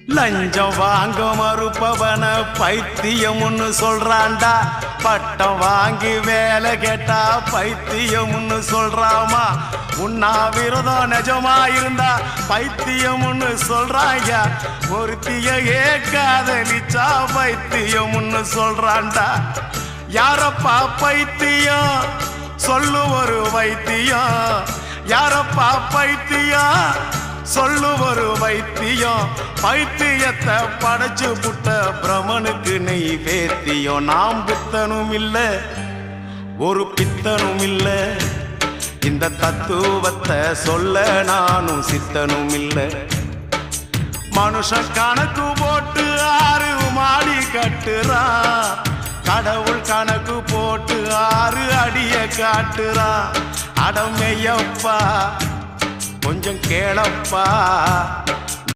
லஞ்சம் வாங்க மறுப்பவன பைத்தியம்னு சொல்றான்டா. பட்டம் வாங்கி வேலை கேட்டா பைத்தியம்னு சொல்றாமா. உண்ணாவிரதம் நிஜமா இருந்தா பைத்தியம்னு சொல்றாங்க. ஒருத்திய காதலிச்சா பைத்தியம்னு சொல்றான்டா. யாரப்பா பைத்தியம் சொல்லு ஒரு வைத்தியம். யாரப்பா பைத்தியம் சொல்லு ஒரு வைத்தியம். பைத்தியத்தை படைச்சு புட்ட பிரமனுக்கு நெய் வேத்தியம். நாம் புத்தனும் இல்ல ஒரு பித்தனும் இல்ல. இந்த தத்துவத்தை சொல்ல நானும் சித்தனும் இல்ல. மனுஷ கணக்கு போட்டு 6 மாடி கட்டுறான். கடவுள் கணக்கு போட்டு 6 அடிய காட்டுறான். அடமையப்பா கொஞ்சம் கேளப்பா.